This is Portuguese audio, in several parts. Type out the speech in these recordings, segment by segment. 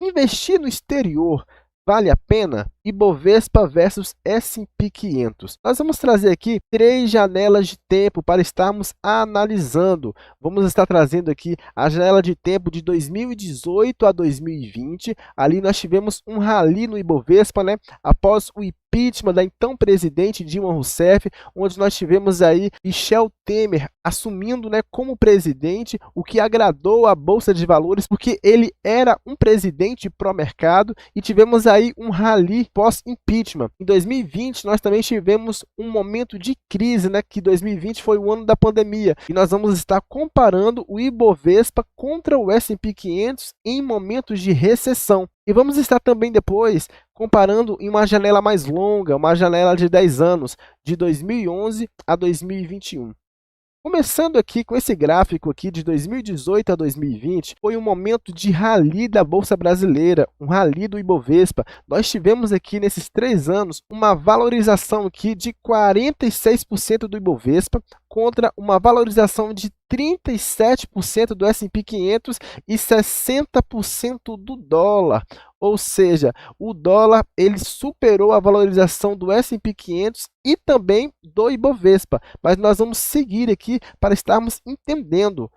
Investir no exterior vale a pena? Ibovespa versus S&P 500. Nós vamos trazer aqui 3 janelas de tempo para estarmos analisando. Vamos estar trazendo aqui a janela de tempo de 2018 a 2020. Ali nós tivemos um rally no Ibovespa, né? Após o impeachment da então presidente Dilma Rousseff, onde nós tivemos aí Michel Temer assumindo, né, como presidente, o que agradou a Bolsa de Valores, porque ele era um presidente pró-mercado, e tivemos aí um rally pós-impeachment. Em 2020, nós também tivemos um momento de crise, né, que 2020 foi o ano da pandemia, e nós vamos estar comparando o Ibovespa contra o S&P 500 em momentos de recessão. E vamos estar também depois comparando em uma janela mais longa, uma janela de 10 anos, de 2011 a 2021. Começando aqui com esse gráfico aqui de 2018 a 2020, foi um momento de rally da Bolsa Brasileira, um rally do Ibovespa. Nós tivemos aqui nesses 3 anos uma valorização aqui de 46% do Ibovespa contra uma valorização de 37% do S&P 500 e 60% do dólar. Ou seja, o dólar ele superou a valorização do S&P 500 e também do Ibovespa. Mas nós vamos seguir aqui para estarmos entendendo.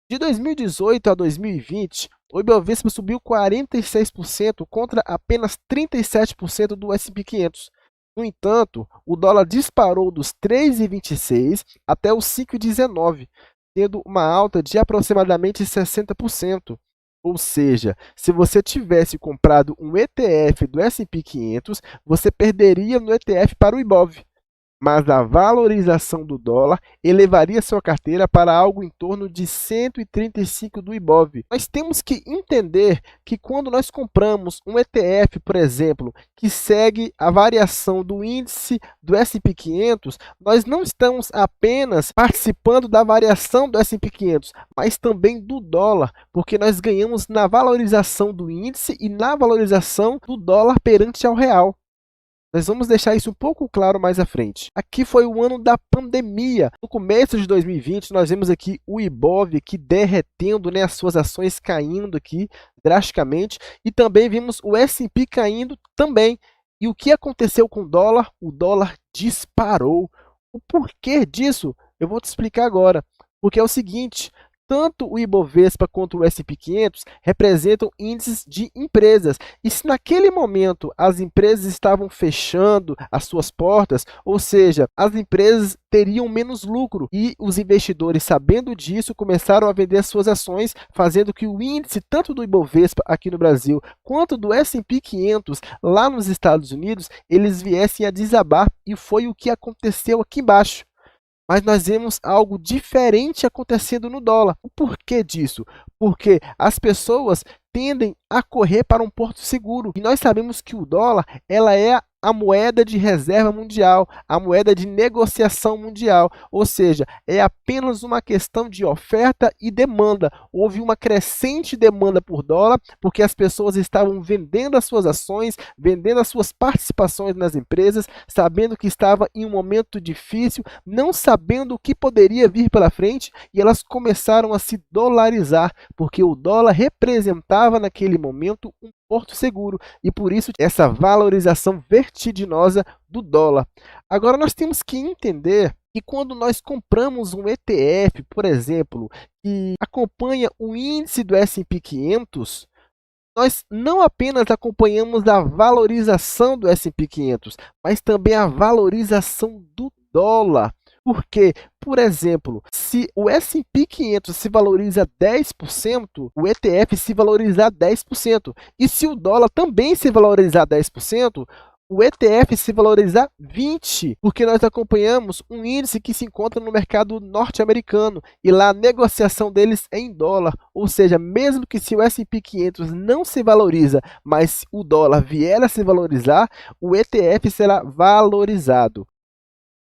De 2018 a 2020, o Ibovespa subiu 46% contra apenas 37% do S&P 500. No entanto, o dólar disparou dos 3,26 até os 5,19, tendo uma alta de aproximadamente 60%. Ou seja, se você tivesse comprado um ETF do S&P 500, você perderia no ETF para o Ibov. Mas a valorização do dólar elevaria sua carteira para algo em torno de 135 do Ibov. Nós temos que entender que quando nós compramos um ETF, por exemplo, que segue a variação do índice do S&P 500, nós não estamos apenas participando da variação do S&P 500, mas também do dólar, porque nós ganhamos na valorização do índice e na valorização do dólar perante ao real. Nós vamos deixar isso um pouco claro mais à frente. Aqui foi o ano da pandemia. No começo de 2020, nós vimos aqui o Ibov aqui derretendo, né, as suas ações caindo aqui drasticamente. E também vimos o S&P caindo também. E o que aconteceu com o dólar? O dólar disparou. O porquê disso? Eu vou te explicar agora. Porque é o seguinte: tanto o Ibovespa quanto o S&P 500 representam índices de empresas. E se naquele momento as empresas estavam fechando as suas portas, ou seja, as empresas teriam menos lucro, e os investidores, sabendo disso, começaram a vender as suas ações, fazendo que o índice tanto do Ibovespa aqui no Brasil quanto do S&P 500 lá nos Estados Unidos, eles viessem a desabar, e foi o que aconteceu aqui embaixo. Mas nós vemos algo diferente acontecendo no dólar. O porquê disso? Porque as pessoas tendem a correr para um porto seguro. E nós sabemos que o dólar ela é a moeda de reserva mundial, a moeda de negociação mundial. Ou seja, é apenas uma questão de oferta e demanda. Houve uma crescente demanda por dólar, porque as pessoas estavam vendendo as suas ações, vendendo as suas participações nas empresas, sabendo que estava em um momento difícil, não sabendo o que poderia vir pela frente, e elas começaram a se dolarizar, porque o dólar representava naquele momento um porto seguro, e por isso essa valorização vertiginosa do dólar. Agora nós temos que entender que quando nós compramos um ETF, por exemplo, que acompanha o índice do S&P 500, nós não apenas acompanhamos a valorização do S&P 500, mas também a valorização do dólar. Porque, por exemplo, se o S&P 500 se valoriza 10%, o ETF se valorizar 10%. E se o dólar também se valorizar 10%, o ETF se valorizar 20%, porque nós acompanhamos um índice que se encontra no mercado norte-americano, e lá a negociação deles é em dólar. Ou seja, mesmo que se o S&P 500 não se valoriza, mas o dólar vier a se valorizar, o ETF será valorizado.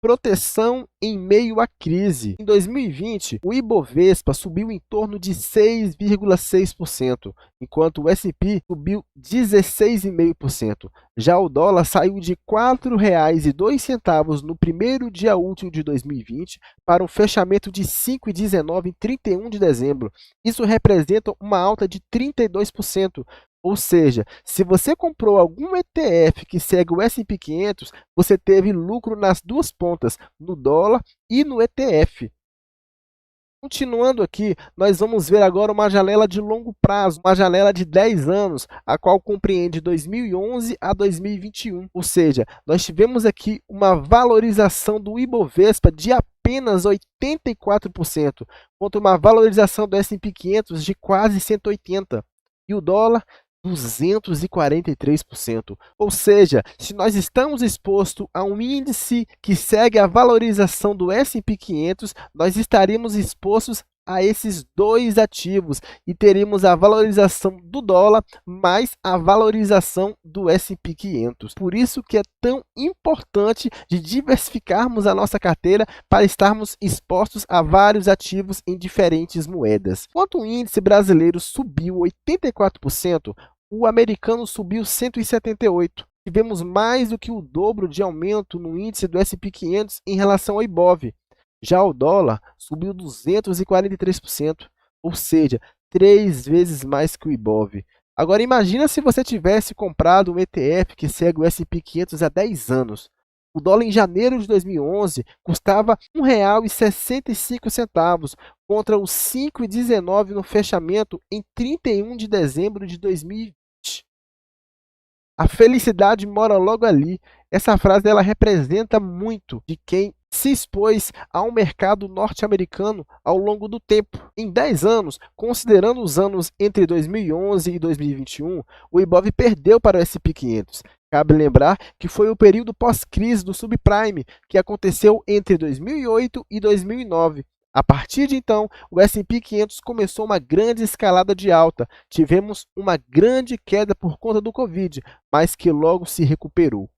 Proteção em meio à crise. Em 2020, o Ibovespa subiu em torno de 6,6%, enquanto o S&P subiu 16,5%. Já o dólar saiu de R$ 4,02 no primeiro dia útil de 2020 para um fechamento de R$ 5,19 em 31 de dezembro. Isso representa uma alta de 32%. Ou seja, se você comprou algum ETF que segue o S&P 500, você teve lucro nas duas pontas, no dólar e no ETF. Continuando aqui, nós vamos ver agora uma janela de longo prazo, uma janela de 10 anos, a qual compreende 2011 a 2021. Ou seja, nós tivemos aqui uma valorização do Ibovespa de apenas 84%, contra uma valorização do S&P 500 de quase 180%. E o dólar 243%. Ou seja, se nós estamos expostos a um índice que segue a valorização do S&P 500, nós estaríamos expostos a esses dois ativos e teríamos a valorização do dólar mais a valorização do S&P 500. Por isso que é tão importante de diversificarmos a nossa carteira para estarmos expostos a vários ativos em diferentes moedas. Enquanto o índice brasileiro subiu 84%, o americano subiu 178%. Tivemos mais do que o dobro de aumento no índice do S&P 500 em relação ao Ibov. Já o dólar subiu 243%, ou seja, 3 vezes mais que o Ibov. Agora imagina se você tivesse comprado um ETF que segue o S&P 500 há 10 anos. O dólar em janeiro de 2011 custava R$ 1,65, contra os R$ 5,19 no fechamento em 31 de dezembro de 2020. A felicidade mora logo ali. Essa frase ela representa muito de quem se expôs ao mercado norte-americano ao longo do tempo. Em 10 anos, considerando os anos entre 2011 e 2021, o Ibov perdeu para o S&P 500. Cabe lembrar que foi o período pós-crise do subprime, que aconteceu entre 2008 e 2009. A partir de então, o S&P 500 começou uma grande escalada de alta. Tivemos uma grande queda por conta do Covid, mas que logo se recuperou.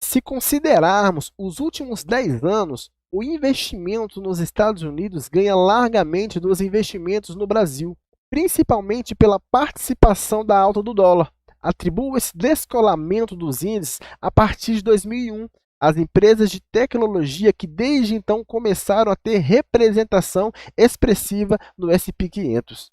Se considerarmos os últimos 10 anos, o investimento nos Estados Unidos ganha largamente dos investimentos no Brasil, principalmente pela participação da alta do dólar. Atribuo esse descolamento dos índices a partir de 2001, as empresas de tecnologia que desde então começaram a ter representação expressiva no S&P 500.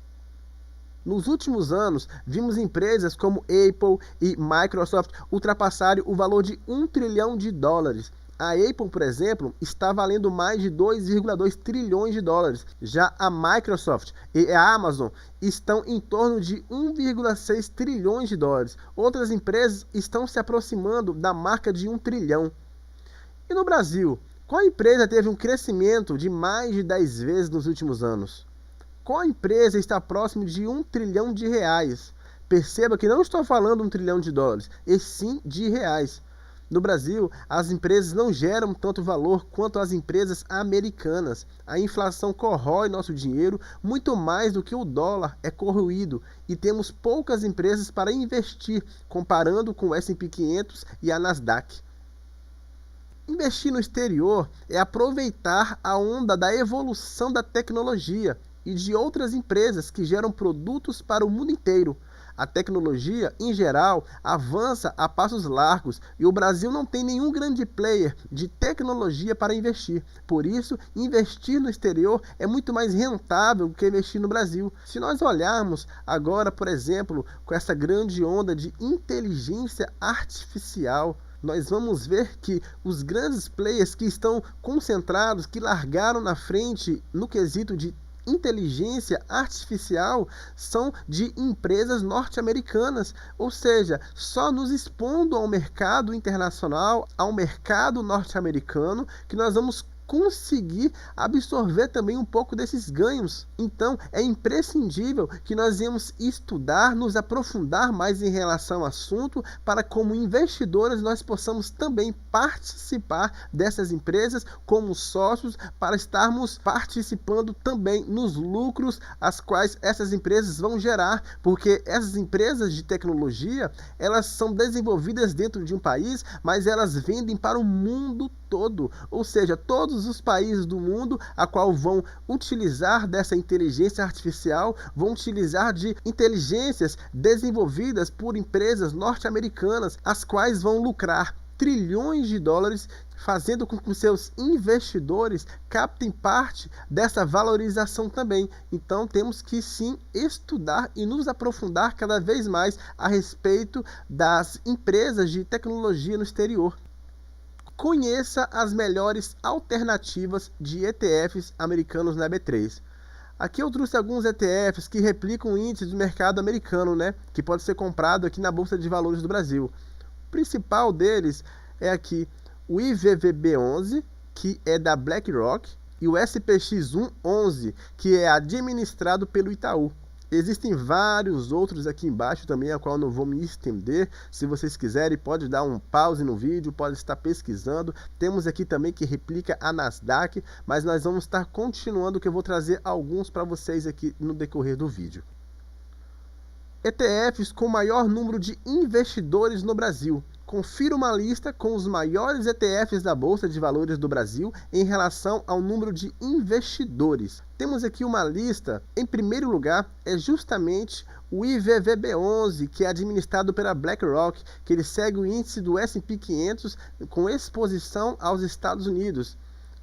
Nos últimos anos, vimos empresas como Apple e Microsoft ultrapassarem o valor de US$ 1 trilhão. A Apple, por exemplo, está valendo mais de 2,2 trilhões de dólares. Já a Microsoft e a Amazon estão em torno de 1,6 trilhões de dólares. Outras empresas estão se aproximando da marca de 1 trilhão. E no Brasil, qual empresa teve um crescimento de mais de 10 vezes nos últimos anos? Qual empresa está próximo de 1 trilhão de reais? Perceba que não estou falando 1 trilhão de dólares, e sim de reais. No Brasil, as empresas não geram tanto valor quanto as empresas americanas. A inflação corrói nosso dinheiro muito mais do que o dólar é corroído e temos poucas empresas para investir, comparando com o S&P 500 e a Nasdaq. Investir no exterior é aproveitar a onda da evolução da tecnologia e de outras empresas que geram produtos para o mundo inteiro. A tecnologia, em geral, avança a passos largos e o Brasil não tem nenhum grande player de tecnologia para investir. Por isso, investir no exterior é muito mais rentável do que investir no Brasil. Se nós olharmos agora, por exemplo, com essa grande onda de inteligência artificial, nós vamos ver que os grandes players que estão concentrados, que largaram na frente no quesito de inteligência artificial, são de empresas norte-americanas, ou seja, só nos expondo ao mercado internacional, ao mercado norte-americano, que nós vamos conseguir absorver também um pouco desses ganhos. Então, é imprescindível que nós venhamos estudar, nos aprofundar mais em relação ao assunto, para como investidores nós possamos também participar dessas empresas como sócios, para estarmos participando também nos lucros as quais essas empresas vão gerar, porque essas empresas de tecnologia, elas são desenvolvidas dentro de um país, mas elas vendem para o mundo todo, ou seja, todos os países do mundo a qual vão utilizar dessa inteligência artificial, vão utilizar de inteligências desenvolvidas por empresas norte-americanas, as quais vão lucrar. trilhões de dólares, fazendo com que os seus investidores captem parte dessa valorização também. Então temos que sim estudar e nos aprofundar cada vez mais a respeito das empresas de tecnologia no exterior. Conheça as melhores alternativas de ETFs americanos na B3. Aqui eu trouxe alguns ETFs que replicam o índice do mercado americano, que pode ser comprado aqui na Bolsa de Valores do Brasil. O principal deles é aqui o IVVB11, que é da BlackRock, e o SPX111, que é administrado pelo Itaú. Existem vários outros aqui embaixo também, a qual eu não vou me estender. Se vocês quiserem, pode dar um pause no vídeo, pode estar pesquisando. Temos aqui também que replica a Nasdaq, mas nós vamos estar continuando, que eu vou trazer alguns para vocês aqui no decorrer do vídeo. ETFs com maior número de investidores no Brasil. Confira uma lista com os maiores ETFs da Bolsa de Valores do Brasil em relação ao número de investidores. Temos aqui uma lista. Em primeiro lugar é justamente o IVVB11, que é administrado pela BlackRock, que ele segue o índice do S&P 500 com exposição aos Estados Unidos.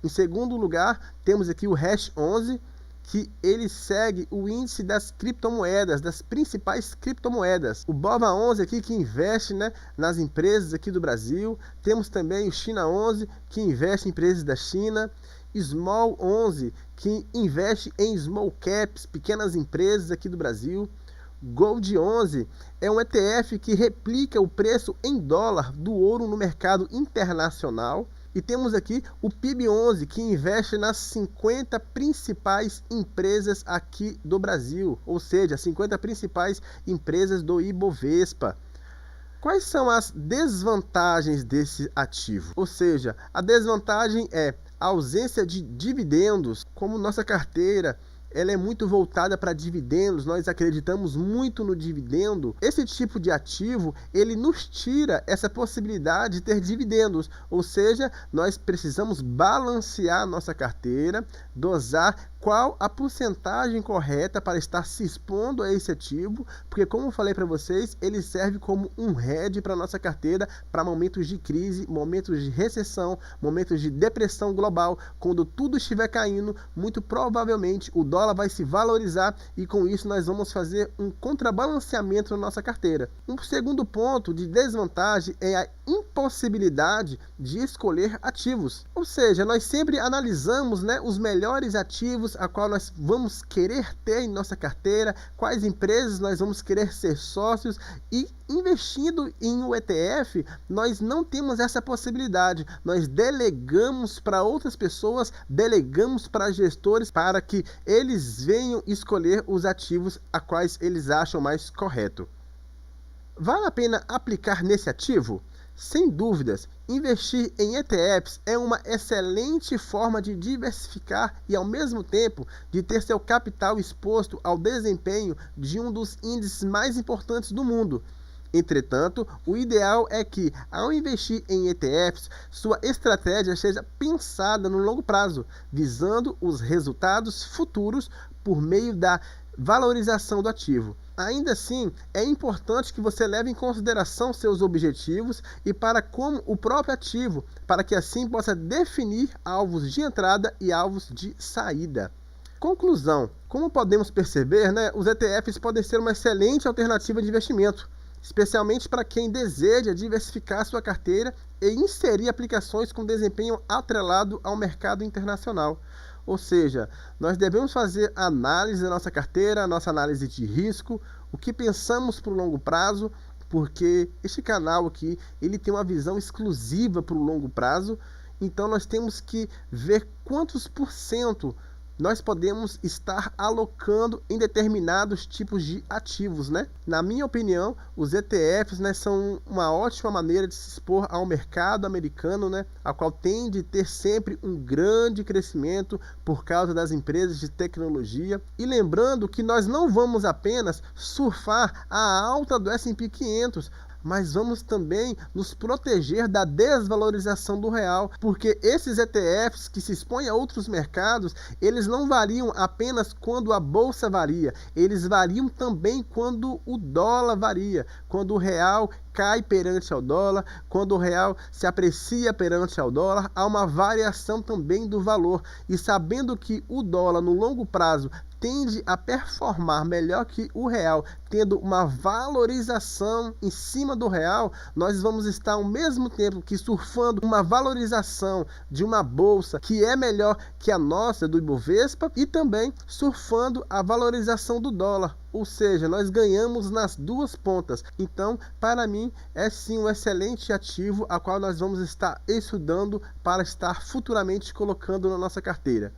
Em segundo lugar, temos aqui o Hash11, que ele segue o índice das criptomoedas, das principais criptomoedas. O BOVA11 aqui, que investe nas empresas aqui do Brasil. Temos também o China11, que investe em empresas da China. Small11, que investe em small caps, pequenas empresas aqui do Brasil. Gold11 é um ETF que replica o preço em dólar do ouro no mercado internacional. E temos aqui o PIB11, que investe nas 50 principais empresas aqui do Brasil, ou seja, 50 principais empresas do Ibovespa. Quais são as desvantagens desse ativo? Ou seja, a desvantagem é a ausência de dividendos. Como nossa carteira ela é muito voltada para dividendos, nós acreditamos muito no dividendo. Esse tipo de ativo, ele nos tira essa possibilidade de ter dividendos, ou seja, nós precisamos balancear nossa carteira, dosar qual a porcentagem correta para estar se expondo a esse ativo, porque como eu falei para vocês, ele serve como um hedge para nossa carteira para momentos de crise, momentos de recessão, momentos de depressão global. Quando tudo estiver caindo, muito provavelmente o dólar vai se valorizar e com isso nós vamos fazer um contrabalanceamento na nossa carteira. Um segundo ponto de desvantagem é a impossibilidade de escolher ativos. Ou seja, nós sempre analisamos os melhores ativos a qual nós vamos querer ter em nossa carteira, quais empresas nós vamos querer ser sócios, e investindo em um ETF, nós não temos essa possibilidade. Nós delegamos para outras pessoas, delegamos para gestores para que eles venham escolher os ativos a quais eles acham mais correto. Vale a pena aplicar nesse ativo? Sem dúvidas, investir em ETFs é uma excelente forma de diversificar e, ao mesmo tempo, de ter seu capital exposto ao desempenho de um dos índices mais importantes do mundo. Entretanto, o ideal é que, ao investir em ETFs, sua estratégia seja pensada no longo prazo, visando os resultados futuros por meio da valorização do ativo. Ainda assim, é importante que você leve em consideração seus objetivos e para como o próprio ativo, para que assim possa definir alvos de entrada e alvos de saída. Conclusão: como podemos perceber, os ETFs podem ser uma excelente alternativa de investimento, especialmente para quem deseja diversificar sua carteira e inserir aplicações com desempenho atrelado ao mercado internacional. Ou seja, nós devemos fazer a análise da nossa carteira, a nossa análise de risco, o que pensamos para o longo prazo, porque este canal aqui ele tem uma visão exclusiva para o longo prazo, então nós temos que ver quantos por cento nós podemos estar alocando em determinados tipos de ativos, Na minha opinião, os ETFs, são uma ótima maneira de se expor ao mercado americano, a qual tende a ter sempre um grande crescimento por causa das empresas de tecnologia. E lembrando que nós não vamos apenas surfar a alta do S&P 500, mas vamos também nos proteger da desvalorização do real, porque esses ETFs que se expõem a outros mercados, eles não variam apenas quando a bolsa varia, eles variam também quando o dólar varia, quando o real cai perante ao dólar, quando o real se aprecia perante ao dólar, há uma variação também do valor. E sabendo que o dólar no longo prazo tende a performar melhor que o real, tendo uma valorização em cima do real, nós vamos estar ao mesmo tempo que surfando uma valorização de uma bolsa que é melhor que a nossa, do Ibovespa, e também surfando a valorização do dólar. Ou seja, nós ganhamos nas duas pontas. Então, para mim, é sim um excelente ativo a qual nós vamos estar estudando para estar futuramente colocando na nossa carteira.